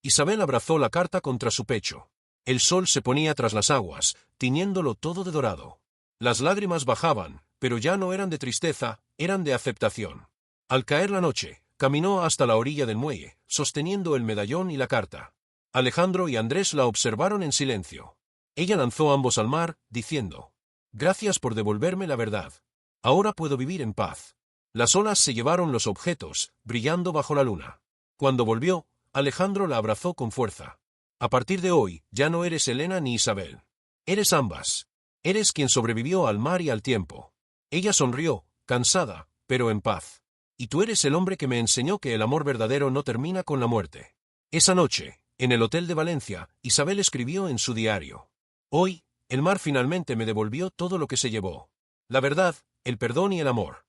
Isabel abrazó la carta contra su pecho. El sol se ponía tras las aguas, tiñéndolo todo de dorado. Las lágrimas bajaban, pero ya no eran de tristeza, eran de aceptación. Al caer la noche, caminó hasta la orilla del muelle, sosteniendo el medallón y la carta. Alejandro y Andrés la observaron en silencio. Ella lanzó ambos al mar, diciendo: «Gracias por devolverme la verdad. Ahora puedo vivir en paz». Las olas se llevaron los objetos, brillando bajo la luna. Cuando volvió, Alejandro la abrazó con fuerza. «A partir de hoy, ya no eres Elena ni Isabel. Eres ambas. Eres quien sobrevivió al mar y al tiempo». Ella sonrió, cansada, pero en paz. «Y tú eres el hombre que me enseñó que el amor verdadero no termina con la muerte». Esa noche, en el hotel de Valencia, Isabel escribió en su diario: «Hoy, el mar finalmente me devolvió todo lo que se llevó. La verdad, el perdón y el amor».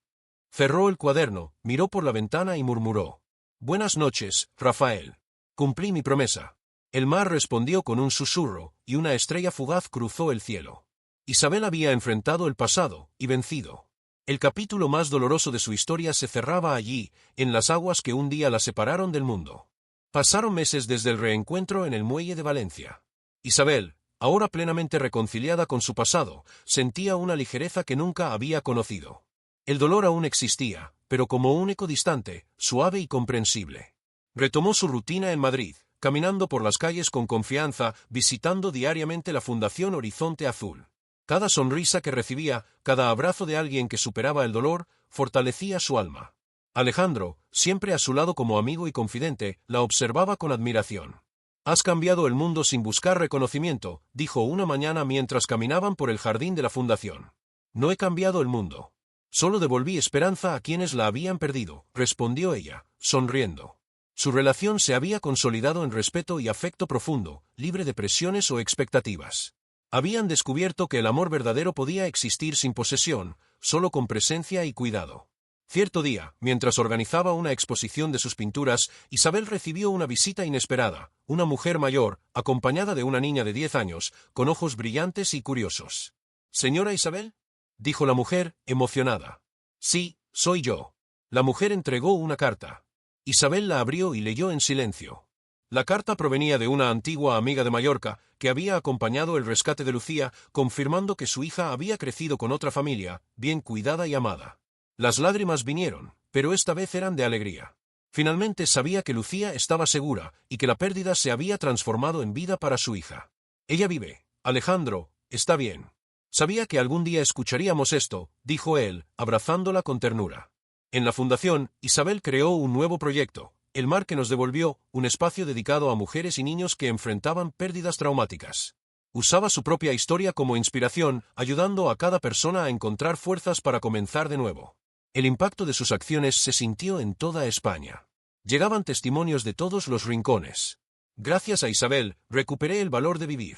Cerró el cuaderno, miró por la ventana y murmuró: «Buenas noches, Rafael. Cumplí mi promesa». El mar respondió con un susurro, y una estrella fugaz cruzó el cielo. Isabel había enfrentado el pasado, y vencido. El capítulo más doloroso de su historia se cerraba allí, en las aguas que un día la separaron del mundo. Pasaron meses desde el reencuentro en el muelle de Valencia. Isabel, ahora plenamente reconciliada con su pasado, sentía una ligereza que nunca había conocido. El dolor aún existía, pero como un eco distante, suave y comprensible. Retomó su rutina en Madrid, caminando por las calles con confianza, visitando diariamente la Fundación Horizonte Azul. Cada sonrisa que recibía, cada abrazo de alguien que superaba el dolor, fortalecía su alma. Alejandro, siempre a su lado como amigo y confidente, la observaba con admiración. «Has cambiado el mundo sin buscar reconocimiento», dijo una mañana mientras caminaban por el jardín de la Fundación. «No he cambiado el mundo. Solo devolví esperanza a quienes la habían perdido», respondió ella, sonriendo. Su relación se había consolidado en respeto y afecto profundo, libre de presiones o expectativas. Habían descubierto que el amor verdadero podía existir sin posesión, solo con presencia y cuidado. Cierto día, mientras organizaba una exposición de sus pinturas, Isabel recibió una visita inesperada, una mujer mayor, acompañada de una niña de 10 años, con ojos brillantes y curiosos. «¿Señora Isabel?», dijo la mujer, emocionada. «Sí, soy yo». La mujer entregó una carta. Isabel la abrió y leyó en silencio. La carta provenía de una antigua amiga de Mallorca, que había acompañado el rescate de Lucía, confirmando que su hija había crecido con otra familia, bien cuidada y amada. Las lágrimas vinieron, pero esta vez eran de alegría. Finalmente sabía que Lucía estaba segura, y que la pérdida se había transformado en vida para su hija. «Ella vive. Alejandro, está bien». «Sabía que algún día escucharíamos esto», dijo él, abrazándola con ternura. En la fundación, Isabel creó un nuevo proyecto, El mar que nos devolvió, un espacio dedicado a mujeres y niños que enfrentaban pérdidas traumáticas. Usaba su propia historia como inspiración, ayudando a cada persona a encontrar fuerzas para comenzar de nuevo. El impacto de sus acciones se sintió en toda España. Llegaban testimonios de todos los rincones. «Gracias a Isabel, recuperé el valor de vivir.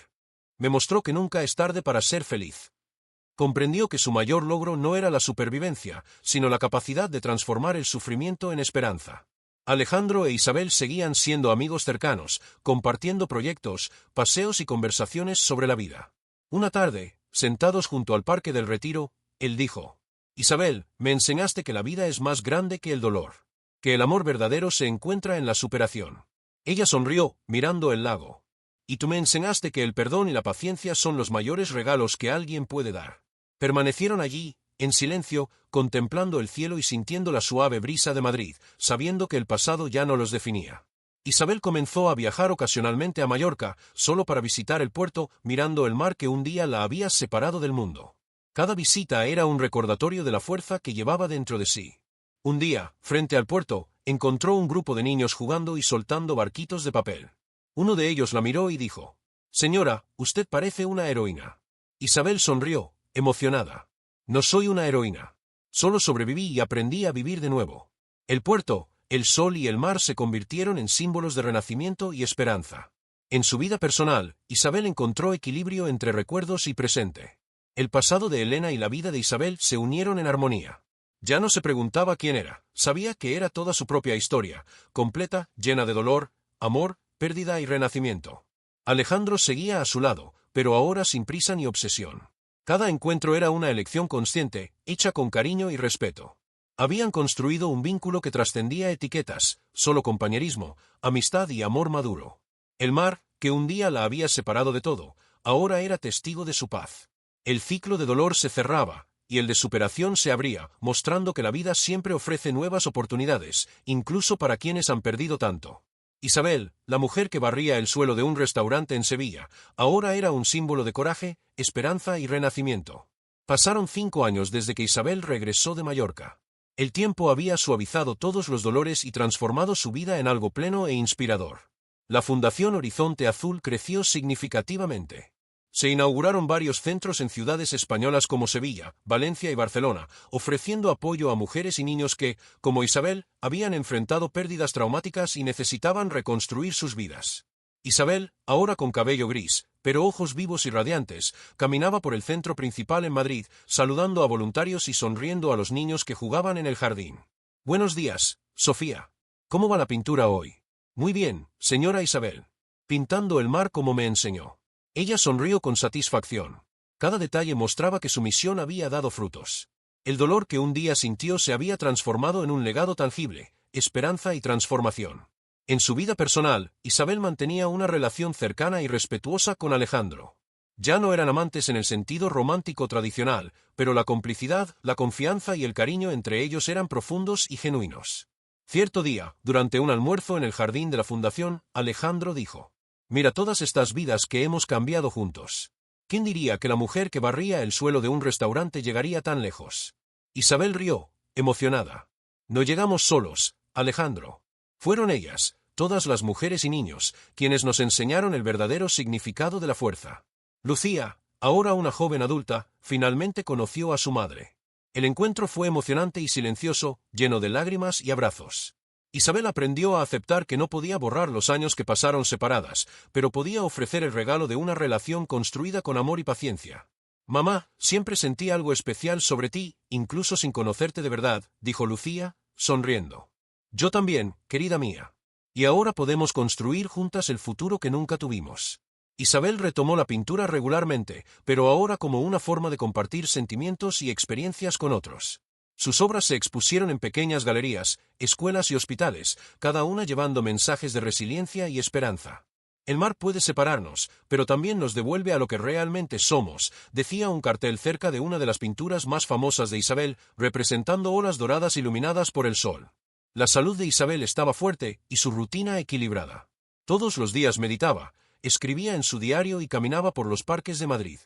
Me mostró que nunca es tarde para ser feliz». Comprendió que su mayor logro no era la supervivencia, sino la capacidad de transformar el sufrimiento en esperanza. Alejandro e Isabel seguían siendo amigos cercanos, compartiendo proyectos, paseos y conversaciones sobre la vida. Una tarde, sentados junto al Parque del Retiro, él dijo: Isabel, me enseñaste que la vida es más grande que el dolor, que el amor verdadero se encuentra en la superación. Ella sonrió, mirando el lago. Y tú me enseñaste que el perdón y la paciencia son los mayores regalos que alguien puede dar. Permanecieron allí, en silencio, contemplando el cielo y sintiendo la suave brisa de Madrid, sabiendo que el pasado ya no los definía. Isabel comenzó a viajar ocasionalmente a Mallorca, solo para visitar el puerto, mirando el mar que un día la había separado del mundo. Cada visita era un recordatorio de la fuerza que llevaba dentro de sí. Un día, frente al puerto, encontró un grupo de niños jugando y soltando barquitos de papel. Uno de ellos la miró y dijo: Señora, usted parece una heroína. Isabel sonrió, emocionada. No soy una heroína. Solo sobreviví y aprendí a vivir de nuevo. El puerto, el sol y el mar se convirtieron en símbolos de renacimiento y esperanza. En su vida personal, Isabel encontró equilibrio entre recuerdos y presente. El pasado de Elena y la vida de Isabel se unieron en armonía. Ya no se preguntaba quién era, sabía que era toda su propia historia, completa, llena de dolor, amor, pérdida y renacimiento. Alejandro seguía a su lado, pero ahora sin prisa ni obsesión. Cada encuentro era una elección consciente, hecha con cariño y respeto. Habían construido un vínculo que trascendía etiquetas, solo compañerismo, amistad y amor maduro. El mar, que un día la había separado de todo, ahora era testigo de su paz. El ciclo de dolor se cerraba, y el de superación se abría, mostrando que la vida siempre ofrece nuevas oportunidades, incluso para quienes han perdido tanto. Isabel, la mujer que barría el suelo de un restaurante en Sevilla, ahora era un símbolo de coraje, esperanza y renacimiento. Pasaron 5 años desde que Isabel regresó de Mallorca. El tiempo había suavizado todos los dolores y transformado su vida en algo pleno e inspirador. La Fundación Horizonte Azul creció significativamente. Se inauguraron varios centros en ciudades españolas como Sevilla, Valencia y Barcelona, ofreciendo apoyo a mujeres y niños que, como Isabel, habían enfrentado pérdidas traumáticas y necesitaban reconstruir sus vidas. Isabel, ahora con cabello gris, pero ojos vivos y radiantes, caminaba por el centro principal en Madrid, saludando a voluntarios y sonriendo a los niños que jugaban en el jardín. Buenos días, Sofía. ¿Cómo va la pintura hoy? Muy bien, señora Isabel. Pintando el mar como me enseñó. Ella sonrió con satisfacción. Cada detalle mostraba que su misión había dado frutos. El dolor que un día sintió se había transformado en un legado tangible, esperanza y transformación. En su vida personal, Isabel mantenía una relación cercana y respetuosa con Alejandro. Ya no eran amantes en el sentido romántico tradicional, pero la complicidad, la confianza y el cariño entre ellos eran profundos y genuinos. Cierto día, durante un almuerzo en el jardín de la Fundación, Alejandro dijo: Mira todas estas vidas que hemos cambiado juntos. ¿Quién diría que la mujer que barría el suelo de un restaurante llegaría tan lejos? Isabel rió, emocionada. No llegamos solos, Alejandro. Fueron ellas, todas las mujeres y niños, quienes nos enseñaron el verdadero significado de la fuerza. Lucía, ahora una joven adulta, finalmente conoció a su madre. El encuentro fue emocionante y silencioso, lleno de lágrimas y abrazos. Isabel aprendió a aceptar que no podía borrar los años que pasaron separadas, pero podía ofrecer el regalo de una relación construida con amor y paciencia. Mamá, siempre sentí algo especial sobre ti, incluso sin conocerte de verdad, dijo Lucía, sonriendo. Yo también, querida mía. Y ahora podemos construir juntas el futuro que nunca tuvimos. Isabel retomó la pintura regularmente, pero ahora como una forma de compartir sentimientos y experiencias con otros. Sus obras se expusieron en pequeñas galerías, escuelas y hospitales, cada una llevando mensajes de resiliencia y esperanza. El mar puede separarnos, pero también nos devuelve a lo que realmente somos, decía un cartel cerca de una de las pinturas más famosas de Isabel, representando olas doradas iluminadas por el sol. La salud de Isabel estaba fuerte y su rutina equilibrada. Todos los días meditaba, escribía en su diario y caminaba por los parques de Madrid.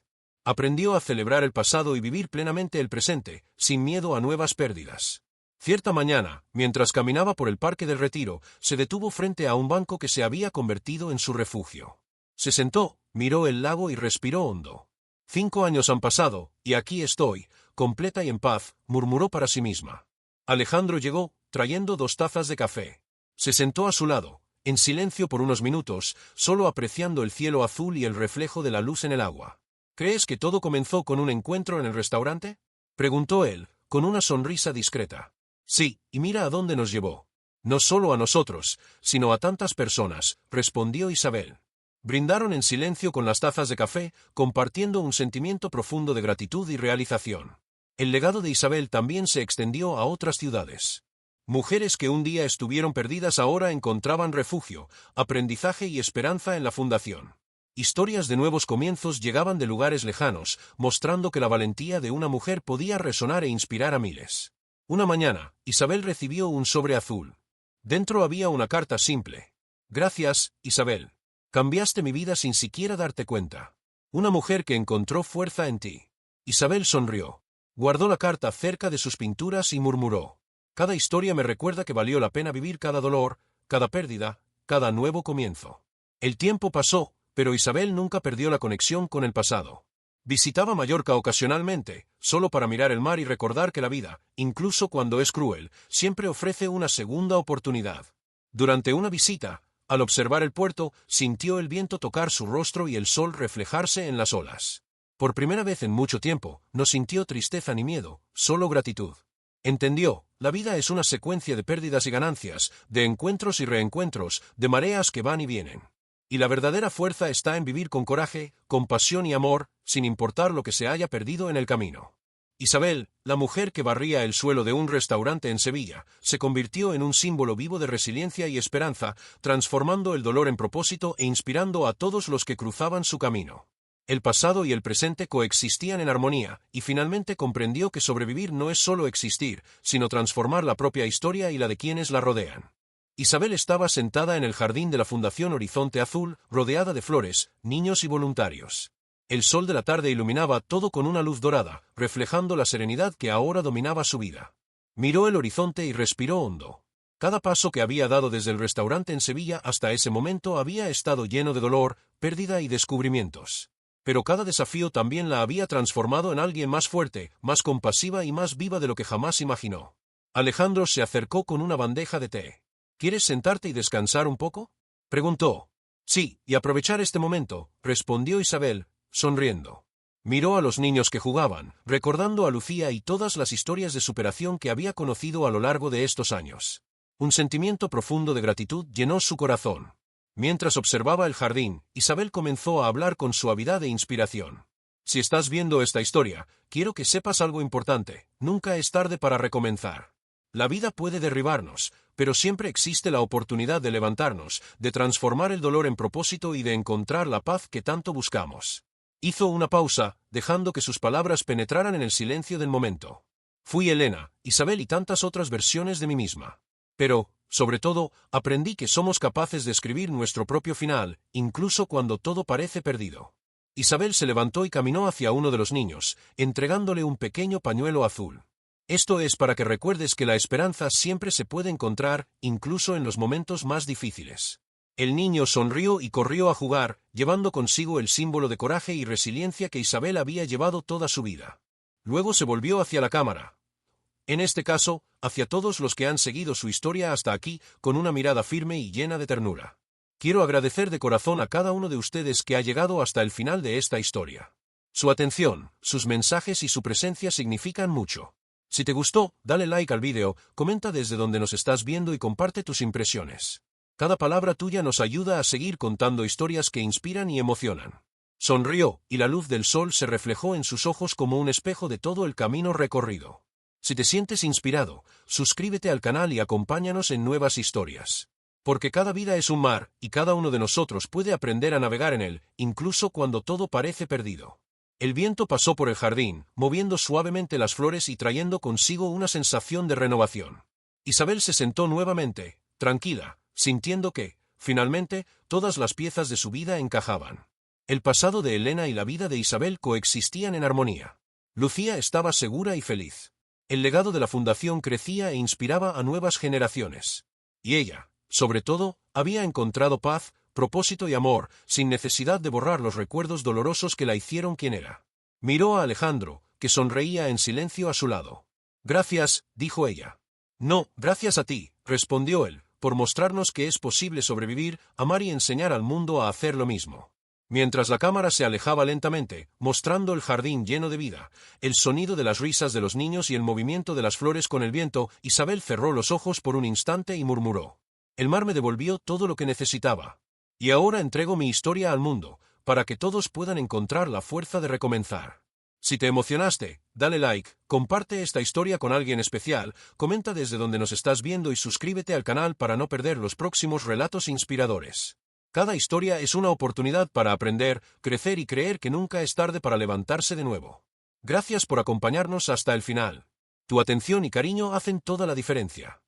Aprendió a celebrar el pasado y vivir plenamente el presente, sin miedo a nuevas pérdidas. Cierta mañana, mientras caminaba por el Parque del Retiro, se detuvo frente a un banco que se había convertido en su refugio. Se sentó, miró el lago y respiró hondo. 5 años han pasado, y aquí estoy, completa y en paz, murmuró para sí misma. Alejandro llegó, trayendo 2 tazas de café. Se sentó a su lado, en silencio por unos minutos, solo apreciando el cielo azul y el reflejo de la luz en el agua. ¿Crees que todo comenzó con un encuentro en el restaurante? Preguntó él, con una sonrisa discreta. Sí, y mira a dónde nos llevó. No solo a nosotros, sino a tantas personas, respondió Isabel. Brindaron en silencio con las tazas de café, compartiendo un sentimiento profundo de gratitud y realización. El legado de Isabel también se extendió a otras ciudades. Mujeres que un día estuvieron perdidas ahora encontraban refugio, aprendizaje y esperanza en la fundación. Historias de nuevos comienzos llegaban de lugares lejanos, mostrando que la valentía de una mujer podía resonar e inspirar a miles. Una mañana, Isabel recibió un sobre azul. Dentro había una carta simple. Gracias, Isabel. Cambiaste mi vida sin siquiera darte cuenta. Una mujer que encontró fuerza en ti. Isabel sonrió. Guardó la carta cerca de sus pinturas y murmuró. Cada historia me recuerda que valió la pena vivir cada dolor, cada pérdida, cada nuevo comienzo. El tiempo pasó, pero Isabel nunca perdió la conexión con el pasado. Visitaba Mallorca ocasionalmente, solo para mirar el mar y recordar que la vida, incluso cuando es cruel, siempre ofrece una segunda oportunidad. Durante una visita, al observar el puerto, sintió el viento tocar su rostro y el sol reflejarse en las olas. Por primera vez en mucho tiempo, no sintió tristeza ni miedo, solo gratitud. Entendió, la vida es una secuencia de pérdidas y ganancias, de encuentros y reencuentros, de mareas que van y vienen. Y la verdadera fuerza está en vivir con coraje, compasión y amor, sin importar lo que se haya perdido en el camino. Isabel, la mujer que barría el suelo de un restaurante en Sevilla, se convirtió en un símbolo vivo de resiliencia y esperanza, transformando el dolor en propósito e inspirando a todos los que cruzaban su camino. El pasado y el presente coexistían en armonía, y finalmente comprendió que sobrevivir no es solo existir, sino transformar la propia historia y la de quienes la rodean. Isabel estaba sentada en el jardín de la Fundación Horizonte Azul, rodeada de flores, niños y voluntarios. El sol de la tarde iluminaba todo con una luz dorada, reflejando la serenidad que ahora dominaba su vida. Miró el horizonte y respiró hondo. Cada paso que había dado desde el restaurante en Sevilla hasta ese momento había estado lleno de dolor, pérdida y descubrimientos. Pero cada desafío también la había transformado en alguien más fuerte, más compasiva y más viva de lo que jamás imaginó. Alejandro se acercó con una bandeja de té. ¿Quieres sentarte y descansar un poco?, preguntó. Sí, y aprovechar este momento, respondió Isabel, sonriendo. Miró a los niños que jugaban, recordando a Lucía y todas las historias de superación que había conocido a lo largo de estos años. Un sentimiento profundo de gratitud llenó su corazón. Mientras observaba el jardín, Isabel comenzó a hablar con suavidad e inspiración. Si estás viendo esta historia, quiero que sepas algo importante: nunca es tarde para recomenzar. La vida puede derribarnos, pero siempre existe la oportunidad de levantarnos, de transformar el dolor en propósito y de encontrar la paz que tanto buscamos. Hizo una pausa, dejando que sus palabras penetraran en el silencio del momento. Fui Elena, Isabel y tantas otras versiones de mí misma. Pero, sobre todo, aprendí que somos capaces de escribir nuestro propio final, incluso cuando todo parece perdido. Isabel se levantó y caminó hacia uno de los niños, entregándole un pequeño pañuelo azul. Esto es para que recuerdes que la esperanza siempre se puede encontrar, incluso en los momentos más difíciles. El niño sonrió y corrió a jugar, llevando consigo el símbolo de coraje y resiliencia que Isabel había llevado toda su vida. Luego se volvió hacia la cámara. En este caso, hacia todos los que han seguido su historia hasta aquí, con una mirada firme y llena de ternura. Quiero agradecer de corazón a cada uno de ustedes que ha llegado hasta el final de esta historia. Su atención, sus mensajes y su presencia significan mucho. Si te gustó, dale like al vídeo, comenta desde donde nos estás viendo y comparte tus impresiones. Cada palabra tuya nos ayuda a seguir contando historias que inspiran y emocionan. Sonrió, y la luz del sol se reflejó en sus ojos como un espejo de todo el camino recorrido. Si te sientes inspirado, suscríbete al canal y acompáñanos en nuevas historias. Porque cada vida es un mar, y cada uno de nosotros puede aprender a navegar en él, incluso cuando todo parece perdido. El viento pasó por el jardín, moviendo suavemente las flores y trayendo consigo una sensación de renovación. Isabel se sentó nuevamente, tranquila, sintiendo que, finalmente, todas las piezas de su vida encajaban. El pasado de Elena y la vida de Isabel coexistían en armonía. Lucía estaba segura y feliz. El legado de la fundación crecía e inspiraba a nuevas generaciones. Y ella, sobre todo, había encontrado paz, propósito y amor, sin necesidad de borrar los recuerdos dolorosos que la hicieron quien era. Miró a Alejandro, que sonreía en silencio a su lado. Gracias, dijo ella. No, gracias a ti, respondió él, por mostrarnos que es posible sobrevivir, amar y enseñar al mundo a hacer lo mismo. Mientras la cámara se alejaba lentamente, mostrando el jardín lleno de vida, el sonido de las risas de los niños y el movimiento de las flores con el viento, Isabel cerró los ojos por un instante y murmuró: el mar me devolvió todo lo que necesitaba. Y ahora entrego mi historia al mundo, para que todos puedan encontrar la fuerza de recomenzar. Si te emocionaste, dale like, comparte esta historia con alguien especial, comenta desde donde nos estás viendo y suscríbete al canal para no perder los próximos relatos inspiradores. Cada historia es una oportunidad para aprender, crecer y creer que nunca es tarde para levantarse de nuevo. Gracias por acompañarnos hasta el final. Tu atención y cariño hacen toda la diferencia.